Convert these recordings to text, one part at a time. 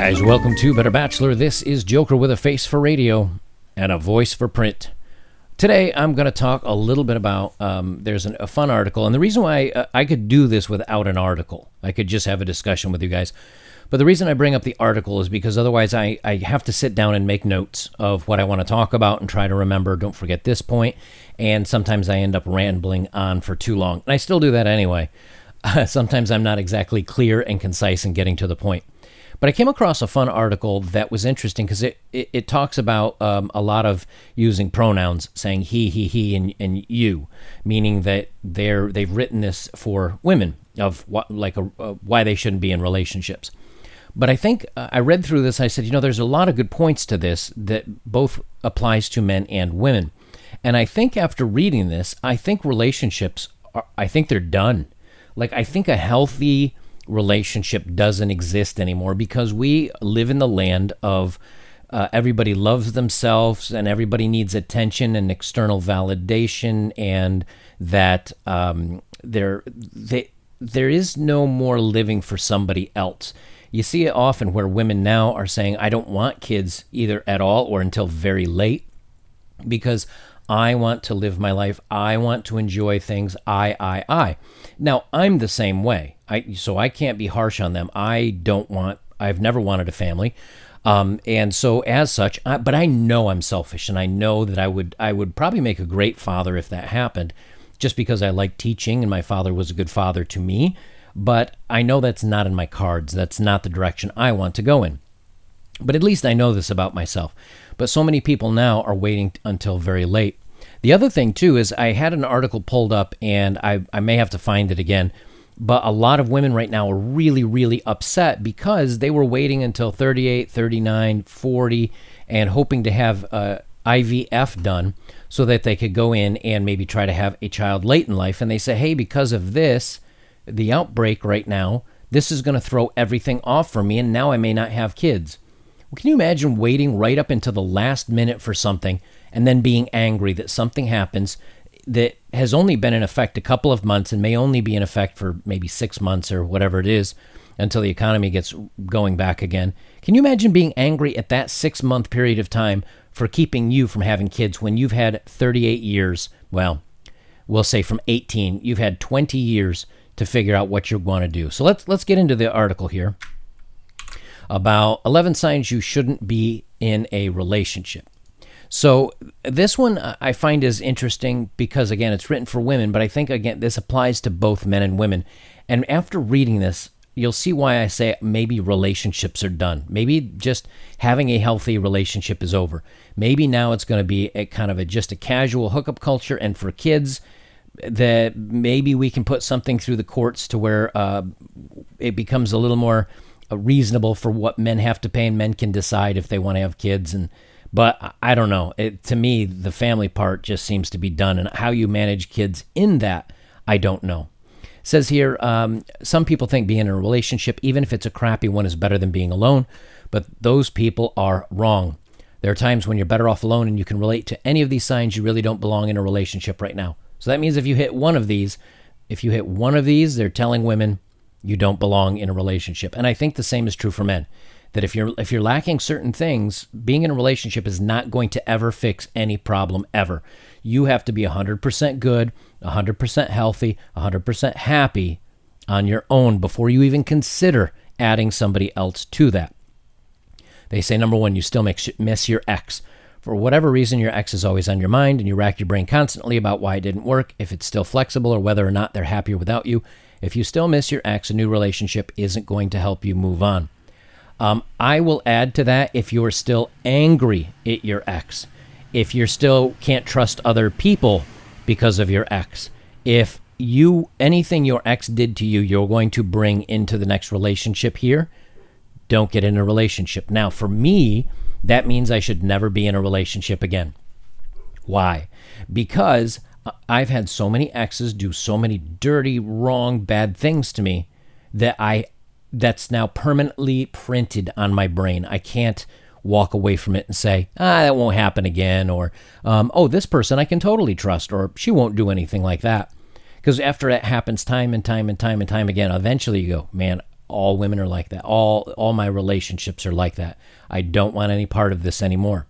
guys, welcome to Better Bachelor. This is Joker with a face for radio and a voice for print. Today, I'm going to talk a little bit about, there's a fun article, and the reason why I could do this without an article, I could just have a discussion with you guys, but the reason I bring up the article is because otherwise I have to sit down and make notes of what I want to talk about and try to remember, don't forget this point, and sometimes I end up rambling on for too long, and I still do that anyway. Sometimes I'm not exactly clear and concise in getting to the point. But I came across a fun article that was interesting because it talks about a lot of using pronouns, saying he, and you, meaning that they've written this for women of why they shouldn't be in relationships. But I think I read through this. I said, there's a lot of good points to this that both applies to men and women. And I think after reading this, I think relationships I think they're done. I think a healthy relationship doesn't exist anymore because we live in the land of everybody loves themselves and everybody needs attention and external validation, and that there is no more living for somebody else. You see it often where women now are saying, I don't want kids either at all or until very late because I want to live my life. I want to enjoy things. I. Now, I'm the same way. So I can't be harsh on them. I've never wanted a family. And so as such, but I know I'm selfish, and I know that I would probably make a great father if that happened, just because I like teaching and my father was a good father to me. But I know that's not in my cards. That's not the direction I want to go in. But at least I know this about myself. But so many people now are waiting until very late. The other thing, too, is I had an article pulled up, and I may have to find it again, but a lot of women right now are really, really upset because they were waiting until 38, 39, 40, and hoping to have IVF done so that they could go in and maybe try to have a child late in life. And they say, hey, because of this, the outbreak right now, this is going to throw everything off for me, and now I may not have kids. Well, can you imagine waiting right up until the last minute for something and then being angry that something happens that has only been in effect a couple of months and may only be in effect for maybe 6 months or whatever it is until the economy gets going back again? Can you imagine being angry at that 6-month period of time for keeping you from having kids when you've had 38 years? Well, we'll say from 18, you've had 20 years to figure out what you're going to do. So let's get into the article here about 11 signs you shouldn't be in a relationship. So this one I find is interesting because, again, it's written for women, but I think, again, this applies to both men and women. And after reading this, you'll see why I say maybe relationships are done. Maybe just having a healthy relationship is over. Maybe now it's going to be a kind of just a casual hookup culture, and for kids, that maybe we can put something through the courts to where it becomes a little more reasonable for what men have to pay, and men can decide if they want to have kids. But I don't know. To me, the family part just seems to be done, and how you manage kids in that, I don't know. It says here, some people think being in a relationship, even if it's a crappy one, is better than being alone, but those people are wrong. There are times when you're better off alone, and you can relate to any of these signs. You really don't belong in a relationship right now. So that means if you hit one of these, they're telling women you don't belong in a relationship. And I think the same is true for men. That if you're lacking certain things, being in a relationship is not going to ever fix any problem ever. You have to be 100% good, 100% healthy, 100% happy on your own before you even consider adding somebody else to that. They say, number one, you still miss your ex. For whatever reason, your ex is always on your mind, and you rack your brain constantly about why it didn't work, if it's still flexible, or whether or not they're happier without you. If you still miss your ex, a new relationship isn't going to help you move on. I will add to that, if you're still angry at your ex, if you still can't trust other people because of your ex, if anything your ex did to you, you're going to bring into the next relationship here, don't get in a relationship. Now, for me, that means I should never be in a relationship again. Why? Because I've had so many exes do so many dirty, wrong, bad things to me that's now permanently printed on my brain. I can't walk away from it and say, that won't happen again, or, this person I can totally trust, or she won't do anything like that. Because after it happens time and time and time and time again, eventually you go, man, all women are like that. All my relationships are like that. I don't want any part of this anymore.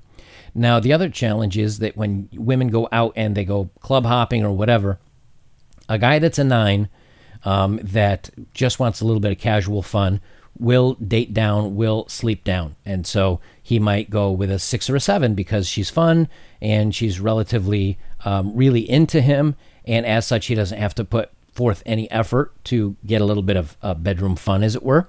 Now, the other challenge is that when women go out and they go club hopping or whatever, a guy that's a 9 that just wants a little bit of casual fun will date down, will sleep down. And so he might go with a 6 or a 7 because she's fun and she's relatively really into him. And as such, he doesn't have to put forth any effort to get a little bit of bedroom fun, as it were.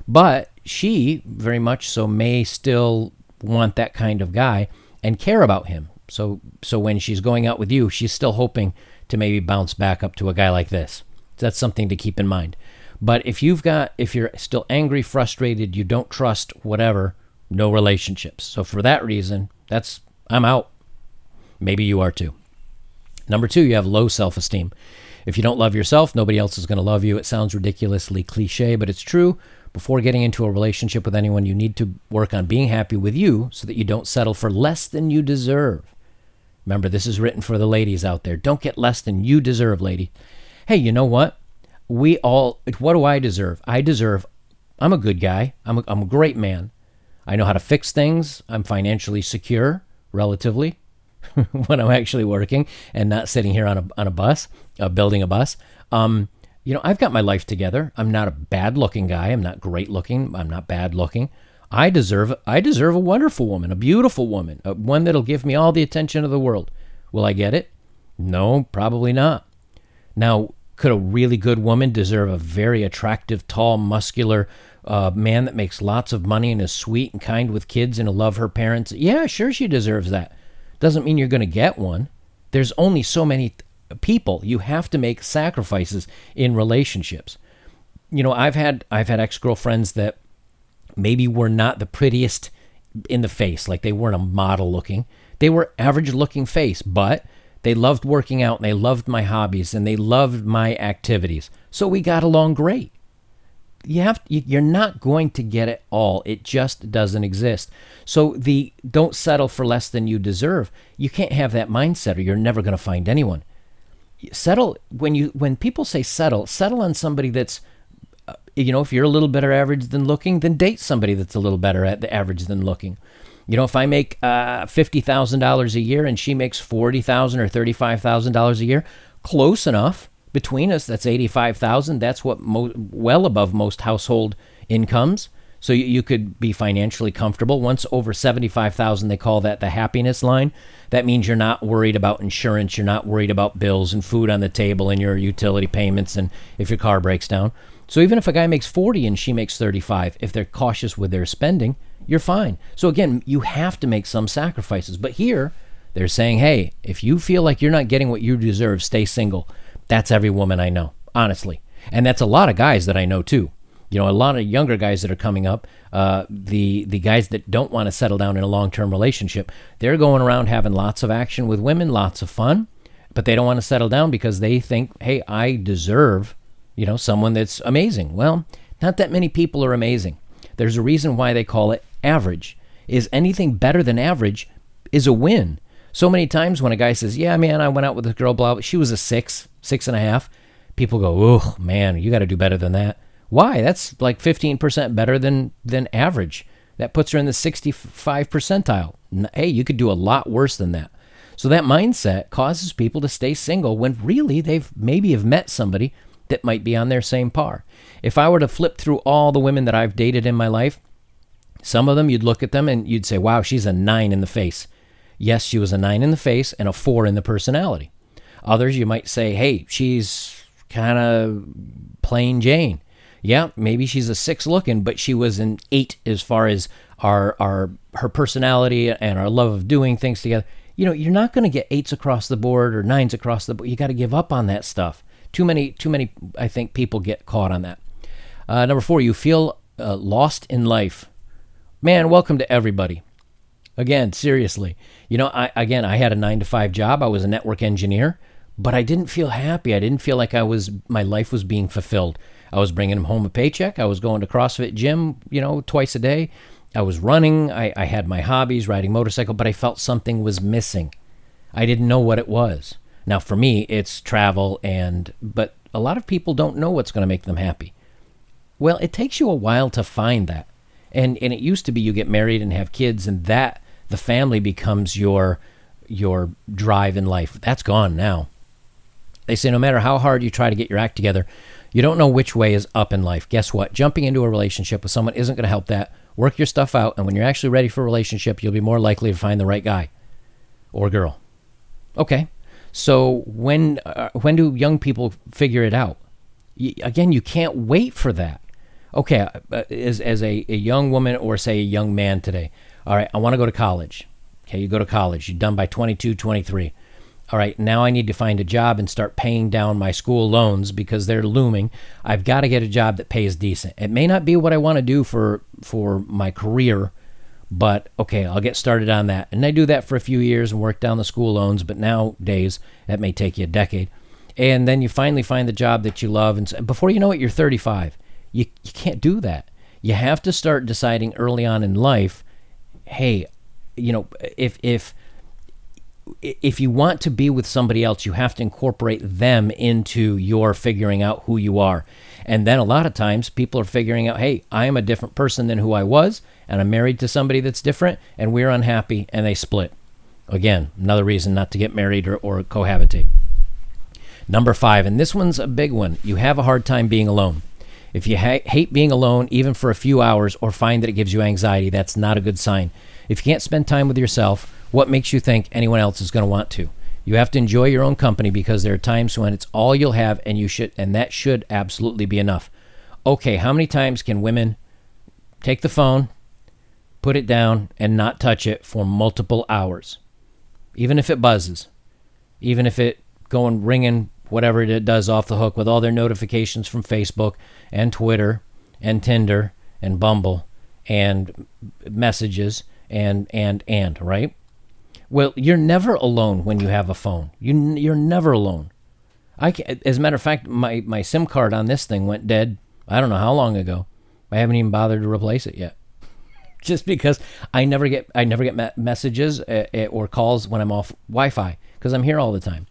But she very much so may still want that kind of guy and care about him. So when she's going out with you, she's still hoping to maybe bounce back up to a guy like this. So that's something to keep in mind. But if you're still angry, frustrated, you don't trust, whatever, no relationships. So for that reason, I'm out. Maybe you are too. Number 2, you have low self-esteem. If you don't love yourself, nobody else is going to love you. It sounds ridiculously cliche, but it's true. Before getting into a relationship with anyone, you need to work on being happy with you so that you don't settle for less than you deserve. Remember, this is written for the ladies out there. Don't get less than you deserve, lady. Hey, you know what? What do I deserve? I'm a good guy. I'm a great man. I know how to fix things. I'm financially secure, relatively, when I'm actually working and not sitting here on a bus, building a bus. I've got my life together. I'm not a bad-looking guy. I'm not great-looking. I'm not bad-looking. I deserve a wonderful woman, a beautiful woman, one that'll give me all the attention of the world. Will I get it? No, probably not. Now, could a really good woman deserve a very attractive, tall, muscular man that makes lots of money and is sweet and kind with kids and will love her parents? Yeah, sure, she deserves that. Doesn't mean you're going to get one. There's only so many people. You have to make sacrifices in relationships. I've had ex-girlfriends that maybe were not the prettiest in the face, like they weren't a model looking. They were average looking face, but they loved working out and they loved my hobbies and they loved my activities. So we got along great. You're not going to get it all. It just doesn't exist. So don't settle for less than you deserve. You can't have that mindset or you're never going to find anyone. Settle when people say settle on somebody that's if you're a little better average than looking, then date somebody that's a little better at the average than looking. If I make $50,000 a year and she makes $40,000 or $35,000 a year, close enough between us. That's $85,000. That's what well above most household incomes. So you could be financially comfortable. Once over $75,000, they call that the happiness line. That means you're not worried about insurance. You're not worried about bills and food on the table and your utility payments and if your car breaks down. So even if a guy makes 40 and she makes 35, if they're cautious with their spending, you're fine. So again, you have to make some sacrifices. But here, they're saying, hey, if you feel like you're not getting what you deserve, stay single. That's every woman I know, honestly. And that's a lot of guys that I know too. A lot of younger guys that are coming up, the guys that don't want to settle down in a long-term relationship, they're going around having lots of action with women, lots of fun, but they don't want to settle down because they think, hey, I deserve, someone that's amazing. Well, not that many people are amazing. There's a reason why they call it average. Is anything better than average is a win. So many times when a guy says, yeah, man, I went out with a girl, blah, she was a 6.5. People go, oh, man, you got to do better than that. Why? That's like 15% better than average. That puts her in the 65 percentile. Hey, you could do a lot worse than that. So that mindset causes people to stay single when really they've maybe have met somebody that might be on their same par. If I were to flip through all the women that I've dated in my life, some of them you'd look at them and you'd say, wow, she's a 9 in the face. Yes, she was a 9 in the face and a 4 in the personality. Others you might say, hey, she's kind of plain Jane. Yeah, maybe she's a 6 looking, but she was an 8 as far as her personality and our love of doing things together. You're not going to get 8s across the board or 9s across the board. You got to give up on that stuff. Too many, I think, people get caught on that. Number 4, you feel lost in life. Man, welcome to everybody. Again, seriously. I had a 9-to-5 job. I was a network engineer, but I didn't feel happy. I didn't feel like my life was being fulfilled. I was bringing home a paycheck. I was going to CrossFit gym, twice a day. I was running. I had my hobbies, riding motorcycle, but I felt something was missing. I didn't know what it was. Now, for me, it's travel, but a lot of people don't know what's going to make them happy. Well, it takes you a while to find that. And it used to be you get married and have kids, and that the family becomes your drive in life. That's gone now. They say no matter how hard you try to get your act together, you don't know which way is up in life. Guess what? Jumping into a relationship with someone isn't going to help that. Work your stuff out, and when you're actually ready for a relationship, you'll be more likely to find the right guy or girl. Okay, so when do young people figure it out? Again, you can't wait for that. Okay, as a young woman or say a young man today, all right, I want to go to college. Okay, you go to college. You're done by 22, 23. All right, now I need to find a job and start paying down my school loans because they're looming. I've got to get a job that pays decent. It may not be what I want to do for my career, but okay, I'll get started on that. And I do that for a few years and work down the school loans, but nowadays that may take you a decade. And then you finally find the job that you love, and before you know it, you're 35. You can't do that. You have to start deciding early on in life, hey, if you want to be with somebody else, you have to incorporate them into your figuring out who you are. And then a lot of times people are figuring out, hey, I am a different person than who I was, and I'm married to somebody that's different, and we're unhappy, and they split. Again, another reason not to get married or cohabitate. Number 5, and this one's a big one. You have a hard time being alone. If you hate being alone, even for a few hours, or find that it gives you anxiety, that's not a good sign. If you can't spend time with yourself, what makes you think anyone else is going to want to? You have to enjoy your own company because there are times when it's all you'll have, and that should absolutely be enough. Okay, how many times can women take the phone, put it down, and not touch it for multiple hours? Even if it buzzes, even if it going ringing, whatever it does off the hook with all their notifications from Facebook and Twitter and Tinder and Bumble and messages and right? Well, you're never alone when you have a phone. You're never alone. As a matter of fact, my SIM card on this thing went dead, I don't know how long ago. I haven't even bothered to replace it yet. Just because I never get messages or calls when I'm off Wi-Fi because I'm here all the time.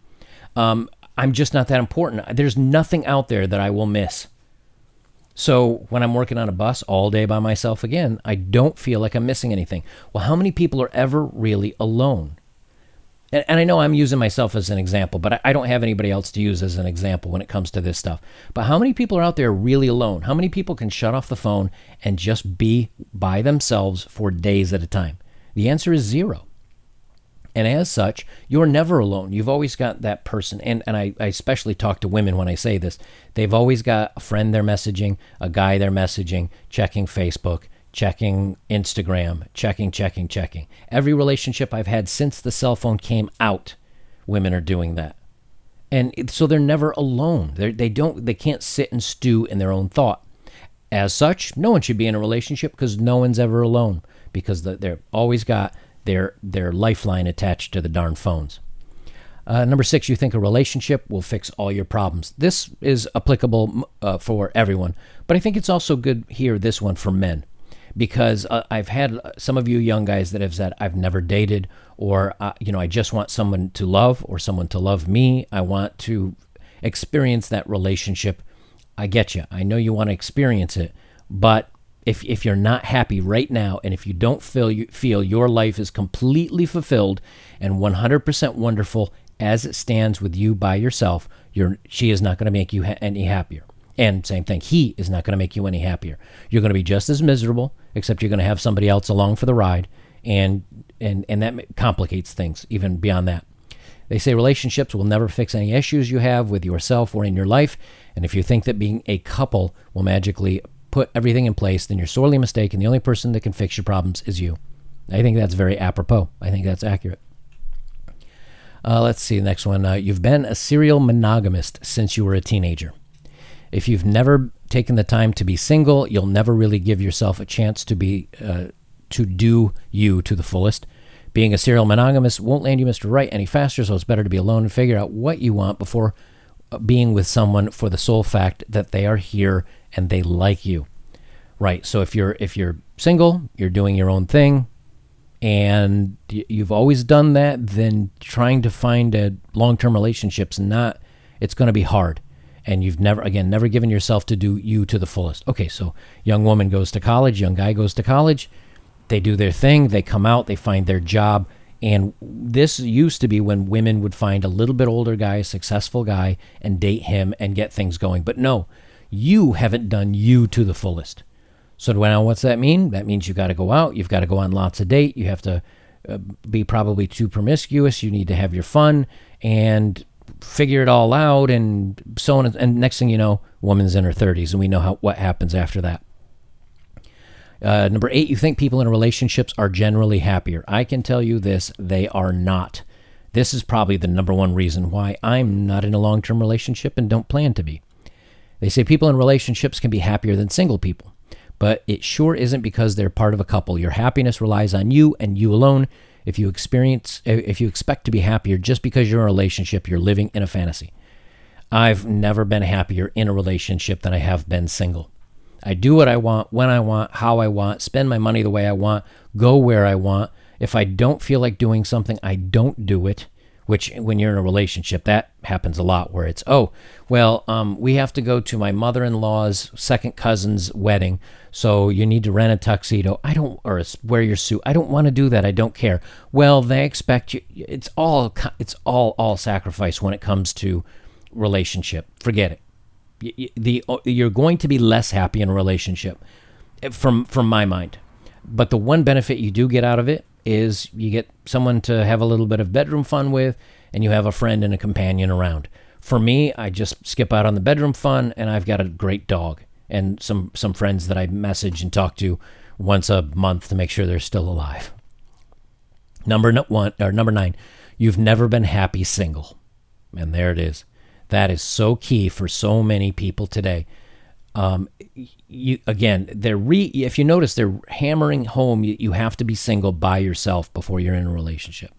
I'm just not that important. There's nothing out there that I will miss. So when I'm working on a bus all day by myself again, I don't feel like I'm missing anything. Well, how many people are ever really alone? And I know I'm using myself as an example, but I don't have anybody else to use as an example when it comes to this stuff. But how many people are out there really alone? How many people can shut off the phone and just be by themselves for days at a time? The answer is 0. And as such, you're never alone. You've always got that person. And I especially talk to women when I say this. They've always got a friend they're messaging, a guy they're messaging, checking Facebook, checking Instagram, checking. Every relationship I've had since the cell phone came out, women are doing that. And so they're never alone. They can't sit and stew in their own thought. As such, no one should be in a relationship because no one's ever alone because they're always got their lifeline attached to the darn phones. Number 6, you think a relationship will fix all your problems. This is applicable for everyone, but I think it's also good here, this one, for men, because I've had some of you young guys that have said, I've never dated, or, I just want someone to love or someone to love me. I want to experience that relationship. I get you. I know you want to experience it, but if you're not happy right now, and if you don't feel your life is completely fulfilled and 100% wonderful as it stands with you by yourself, she is not going to make you any happier. And same thing, he is not going to make you any happier. You're going to be just as miserable, except you're going to have somebody else along for the ride, and that complicates things even beyond that. They say relationships will never fix any issues you have with yourself or in your life, and if you think that being a couple will magically put everything in place, then you're sorely mistaken. The only person that can fix your problems is you. I think that's very apropos. I think that's accurate. Let's see the next one. You've been a serial monogamist since you were a teenager. If you've never taken the time to be single, you'll never really give yourself a chance to do you to the fullest. Being a serial monogamist won't land you Mr. Right any faster, so it's better to be alone and figure out what you want before being with someone for the sole fact that they are here and they like you. Right. So if you're single, you're doing your own thing, and you've always done that, then trying to find a long-term relationship's it's going to be hard. and you've never given yourself to do you to the fullest. Okay, so young woman goes to college, young guy goes to college, they do their thing, they come out, they find their job, and this used to be when women would find a little bit older guy, a successful guy, and date him and get things going. But no, you haven't done you to the fullest. So now what's that mean? That means you got to go out, you've got to go on lots of dates, you have to be probably too promiscuous, you need to have your fun, and figure it all out, and so on. And next thing you know, woman's in her 30s, and we know what happens after that. Number 8, you think people in relationships are generally happier. I can tell you this, they are not. This is probably the number one reason why I'm not in a long-term relationship and don't plan to be. They say people in relationships can be happier than single people, but it sure isn't because they're part of a couple. Your happiness relies on you and you alone. If you expect to be happier just because you're in a relationship, you're living in a fantasy. I've never been happier in a relationship than I have been single. I do what I want, when I want, how I want, spend my money the way I want, go where I want. If I don't feel like doing something, I don't do it, which when you're in a relationship, that happens a lot where it's, we have to go to my mother-in-law's second cousin's wedding, so you need to rent a tuxedo. Or wear your suit. I don't want to do that. I don't care. Well, they expect you. It's all sacrifice when it comes to relationship. Forget it. You're going to be less happy in a relationship from my mind. But the one benefit you do get out of it is you get someone to have a little bit of bedroom fun with, and you have a friend and a companion around. For me, I just skip out on the bedroom fun, and I've got a great dog and some friends that I message and talk to once a month to make sure they're still alive. Number 9, you've never been happy single. And there it is. That is so key for so many people today. If you notice, they're hammering home you have to be single by yourself before you're in a relationship.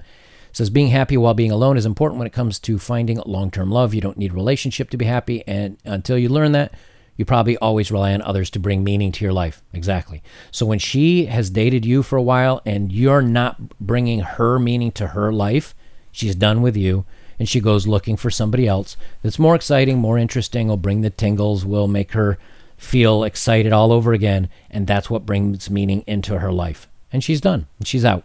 It says being happy while being alone is important when it comes to finding long-term love. You don't need a relationship to be happy, and until you learn that, you probably always rely on others to bring meaning to your life. Exactly. So when she has dated you for a while and you're not bringing her meaning to her life, she's done with you, and she goes looking for somebody else that's more exciting, more interesting, will bring the tingles, will make her feel excited all over again, and that's what brings meaning into her life. And she's done. She's out.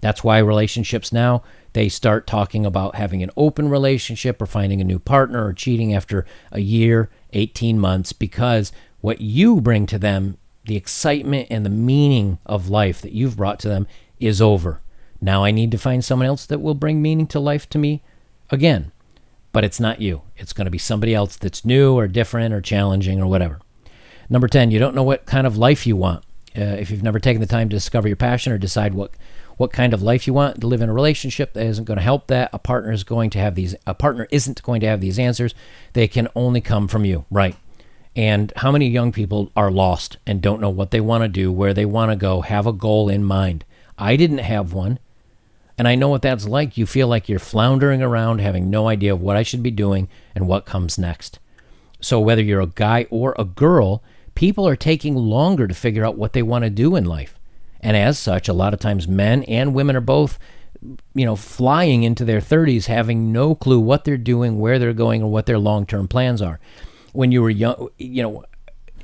That's why relationships now, they start talking about having an open relationship or finding a new partner or cheating after a year, 18 months, because what you bring to them, the excitement and the meaning of life that you've brought to them, is over. Now I need to find someone else that will bring meaning to life to me again. But it's not you. It's going to be somebody else that's new or different or challenging or whatever. Number 10, you don't know what kind of life you want. If you've never taken the time to discover your passion or decide what kind of life you want to live in a relationship, that isn't going to help that. A partner isn't going to have these answers. They can only come from you, right? And how many young people are lost and don't know what they want to do, where they want to go, have a goal in mind? I didn't have one. And I know what that's like. You feel like you're floundering around, having no idea of what I should be doing and what comes next. So whether you're a guy or a girl, people are taking longer to figure out what they want to do in life. And as such, a lot of times men and women are both, flying into their 30s, having no clue what they're doing, where they're going, or what their long-term plans are. When you were young,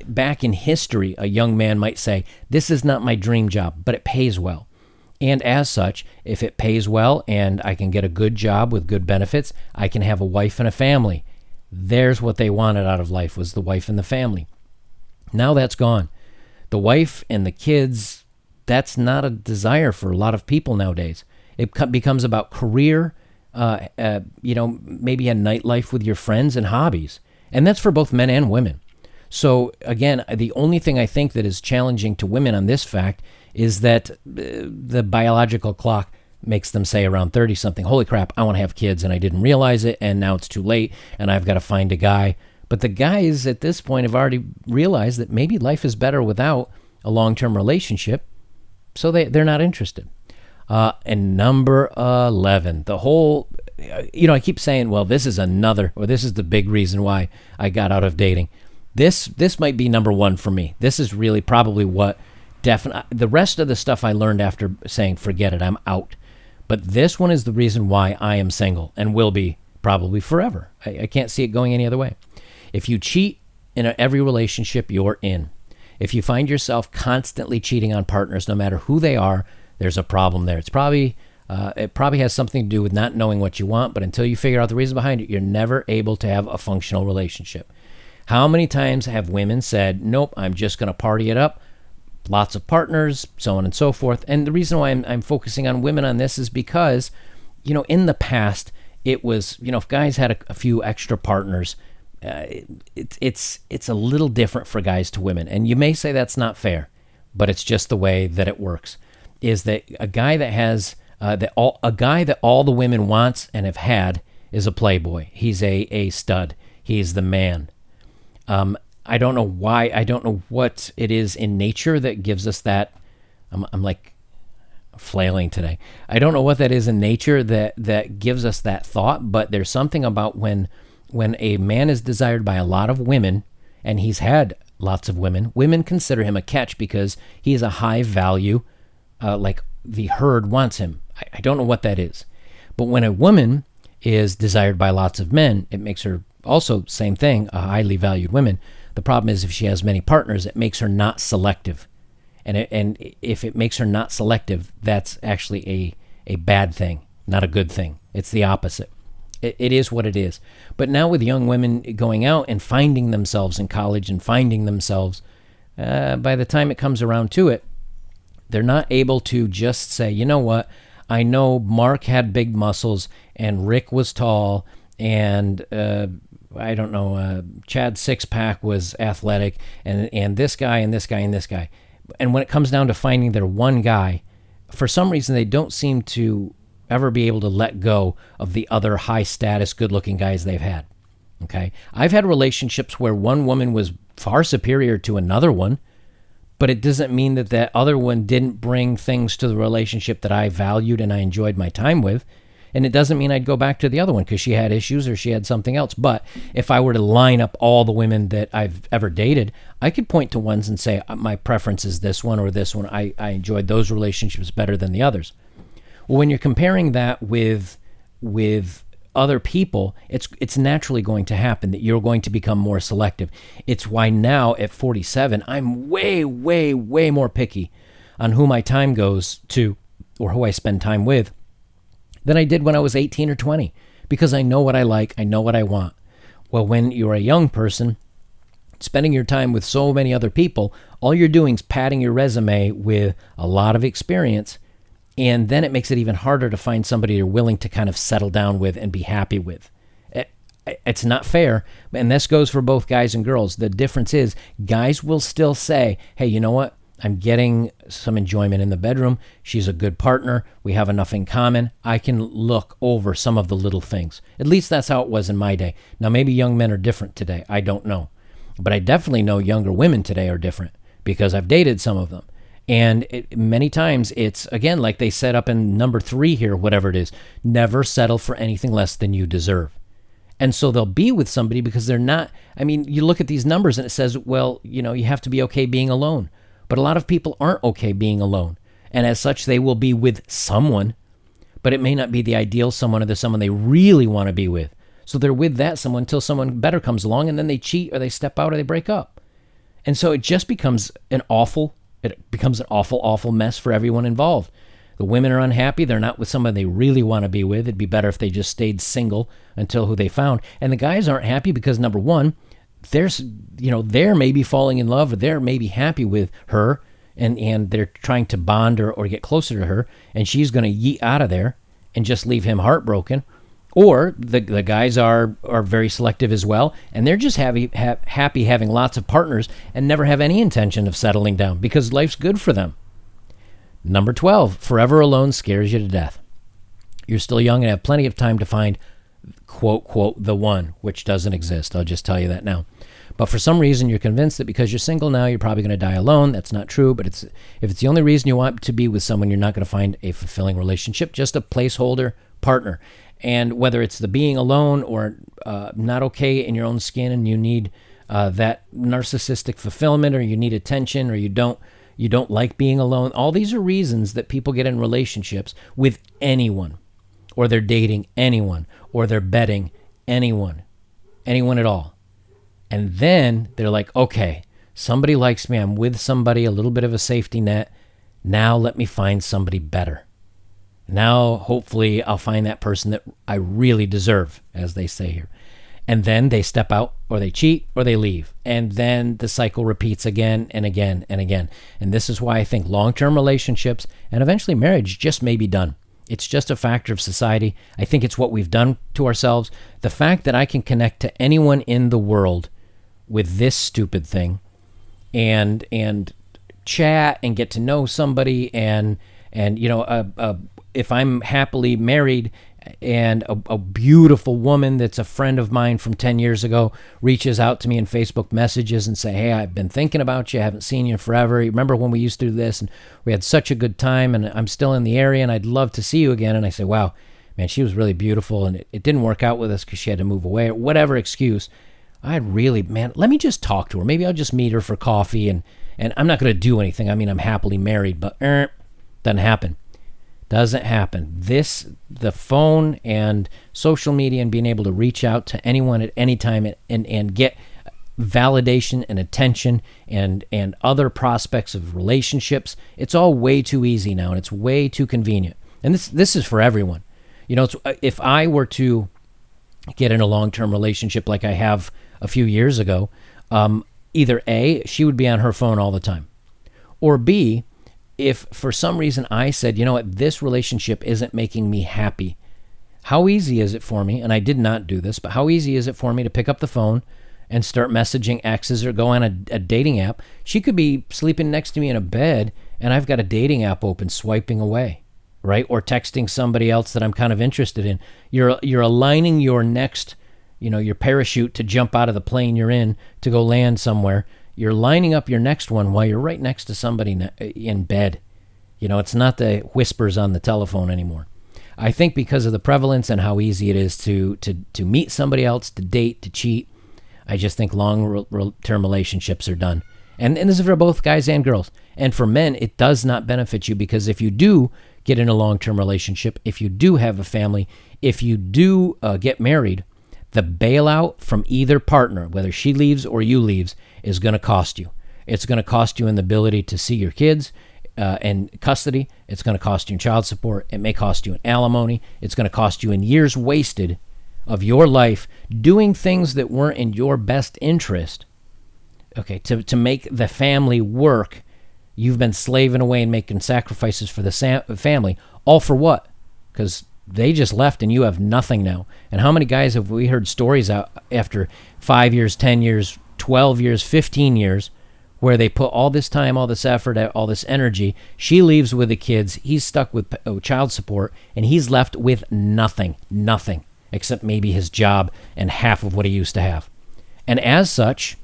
back in history, a young man might say, this is not my dream job, but it pays well. And as such, if it pays well and I can get a good job with good benefits, I can have a wife and a family. There's what they wanted out of life, was the wife and the family. Now that's gone. The wife and the kids, that's not a desire for a lot of people nowadays. It becomes about career, maybe a nightlife with your friends and hobbies. And that's for both men and women. So again, the only thing I think that is challenging to women on this fact is that the biological clock makes them say around 30-something, holy crap, I want to have kids, and I didn't realize it, and now it's too late, and I've got to find a guy. But the guys at this point have already realized that maybe life is better without a long-term relationship, so they're not interested. And number 11, the whole, I keep saying, well, this is the big reason why I got out of dating. This might be number 1 for me. This is really probably what the rest of the stuff I learned after saying, forget it, I'm out. But this one is the reason why I am single and will be probably forever. I can't see it going any other way. If you cheat in every relationship, you're in. If you find yourself constantly cheating on partners, no matter who they are, there's a problem there. It probably has something to do with not knowing what you want, but until you figure out the reason behind it, you're never able to have a functional relationship. How many times have women said, nope, I'm just going to party it up, lots of partners, so on and so forth? And the reason why I'm focusing on women on this is because, in the past, it was, if guys had a few extra partners, it's a little different for guys to women. And you may say that's not fair, but it's just the way that it works. Is that a guy that has a guy that all the women wants and have had is a playboy. He's a stud. He's the man. I don't know why. I don't know what it is in nature that gives us that. I'm like flailing today. I don't know what that is in nature that gives us that thought, but there's something about when a man is desired by a lot of women, and he's had lots of women consider him a catch because he is a high value, like the herd wants him. I don't know what that is. But when a woman is desired by lots of men, it makes her also, same thing, a highly valued woman. The problem is if she has many partners, it makes her not selective. And if it makes her not selective, that's actually a bad thing, not a good thing. It's the opposite. It is what it is. But now with young women going out and finding themselves in college and finding themselves, by the time it comes around to it, they're not able to just say, you know what, I know Mark had big muscles and Rick was tall and I don't know, Chad's six-pack was athletic and this guy and this guy and this guy. And when it comes down to finding their one guy, for some reason they don't seem to ever be able to let go of the other high-status, good-looking guys they've had. Okay? I've had relationships where one woman was far superior to another one, but it doesn't mean that that other one didn't bring things to the relationship that I valued and I enjoyed my time with. And it doesn't mean I'd go back to the other one because she had issues or she had something else. But if I were to line up all the women that I've ever dated, I could point to ones and say, my preference is this one or this one. I enjoyed those relationships better than the others. Well, when you're comparing that with other people, it's naturally going to happen that you're going to become more selective. It's why now at 47, I'm way, way, way more picky on who my time goes to or who I spend time with than I did when I was 18 or 20, because I know what I like, I know what I want. Well, when you're a young person, spending your time with so many other people, all you're doing is padding your resume with a lot of experience, and then it makes it even harder to find somebody you're willing to kind of settle down with and be happy with. It's not fair, and this goes for both guys and girls. The difference is guys will still say, hey, you know what? I'm getting some enjoyment in the bedroom. She's a good partner. We have enough in common. I can look over some of the little things. At least that's how it was in my day. Now, maybe young men are different today. I don't know. But I definitely know younger women today are different because I've dated some of them. And many times it's, again, like they set up in number 3 here, whatever it is, never settle for anything less than you deserve. And so they'll be with somebody because they're not, you look at these numbers and it says, well, you have to be okay being alone. But a lot of people aren't okay being alone. And as such, they will be with someone, but it may not be the ideal someone or the someone they really want to be with. So they're with that someone until someone better comes along, and then they cheat or they step out or they break up. And so it just becomes an awful mess for everyone involved. The women are unhappy. They're not with someone they really want to be with. It'd be better if they just stayed single until who they found. And the guys aren't happy because, number one, they're maybe falling in love or they're maybe happy with her and they're trying to bond or get closer to her, and she's going to yeet out of there and just leave him heartbroken. Or the guys are very selective as well, and they're just happy having lots of partners and never have any intention of settling down because life's good for them. Number 12, forever alone scares you to death. You're still young and have plenty of time to find quote, quote, the one, which doesn't exist. I'll just tell you that now. But for some reason, you're convinced that because you're single now, you're probably going to die alone. That's not true, but if it's the only reason you want to be with someone, you're not going to find a fulfilling relationship, just a placeholder partner. And whether it's the being alone or not okay in your own skin and you need that narcissistic fulfillment or you need attention or you don't like being alone, all these are reasons that people get in relationships with anyone, or they're dating anyone, or they're betting anyone at all. And then they're like, okay, somebody likes me. I'm with somebody, a little bit of a safety net. Now let me find somebody better. Now, hopefully, I'll find that person that I really deserve, as they say here. And then they step out, or they cheat, or they leave. And then the cycle repeats again and again and again. And this is why I think long-term relationships and eventually marriage just may be done. It's just a factor of society. I think it's what we've done to ourselves. The fact that I can connect to anyone in the world with this stupid thing and chat and get to know somebody and if I'm happily married and a beautiful woman that's a friend of mine from 10 years ago reaches out to me in Facebook messages and say, hey, I've been thinking about you. I haven't seen you forever. You remember when we used to do this and we had such a good time and I'm still in the area and I'd love to see you again. And I say, wow, man, she was really beautiful and it didn't work out with us because she had to move away or whatever excuse. Let me just talk to her. Maybe I'll just meet her for coffee and I'm not going to do anything. I mean, I'm happily married, but doesn't happen. Doesn't happen. The phone and social media and being able to reach out to anyone at any time and get validation and attention and other prospects of relationships, it's all way too easy now and it's way too convenient. And this is for everyone. If I were to get in a long-term relationship like I have a few years ago, either A, she would be on her phone all the time, or B, if for some reason I said, you know what, this relationship isn't making me happy, how easy is it for me, and I did not do this, but how easy is it for me to pick up the phone and start messaging exes or go on a dating app? She could be sleeping next to me in a bed and I've got a dating app open swiping away, right? Or texting somebody else that I'm kind of interested in. You're aligning your next, your parachute to jump out of the plane you're in to go land somewhere. You're lining up your next one while you're right next to somebody in bed. It's not the whispers on the telephone anymore. I think because of the prevalence and how easy it is to meet somebody else, to date, to cheat, I just think long-term relationships are done. And this is for both guys and girls. And for men, it does not benefit you because if you do get in a long-term relationship, if you do have a family, if you do get married, the bailout from either partner, whether she leaves or you leaves, is going to cost you. It's going to cost you in the ability to see your kids and custody. It's going to cost you in child support. It may cost you in alimony. It's going to cost you in years wasted of your life doing things that weren't in your best interest. Okay, to make the family work, you've been slaving away and making sacrifices for the family. All for what? Because they just left and you have nothing now. And how many guys have we heard stories out after 5 years, 10 years, 12 years, 15 years, where they put all this time, all this effort, all this energy. She leaves with the kids. He's stuck with child support, and he's left with nothing, except maybe his job and half of what he used to have. And as such,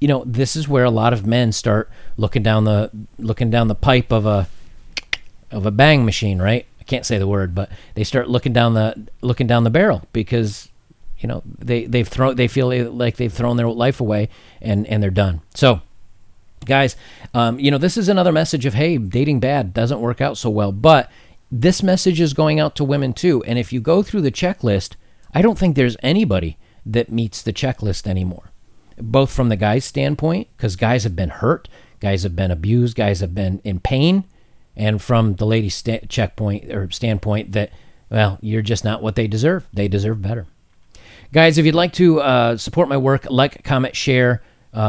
this is where a lot of men start looking down the pipe of a bang machine, right? I can't say the word, but they start looking down the barrel because they feel like they've thrown their life away and they're done. So, guys, this is another message of, hey, dating bad, doesn't work out so well. But this message is going out to women too. And if you go through the checklist, I don't think there's anybody that meets the checklist anymore. Both from the guy's standpoint, because guys have been hurt, guys have been abused, guys have been in pain, and from the lady's standpoint that, well, you're just not what they deserve. They deserve better. Guys, if you'd like to support my work, like, comment, share,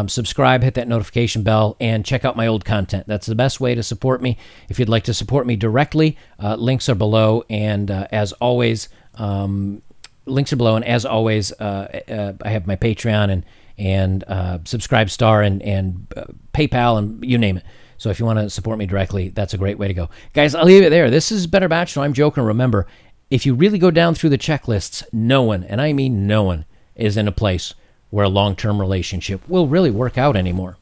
subscribe, hit that notification bell, and check out my old content. That's the best way to support me. If you'd like to support me directly, links are below. And as always, I have my Patreon and Subscribe Star and PayPal and you name it. So if you want to support me directly, that's a great way to go. Guys, I'll leave it there. This is Better Bachelor. I'm Joker. Remember, if you really go down through the checklists, no one, and I mean no one, is in a place where a long-term relationship will really work out anymore.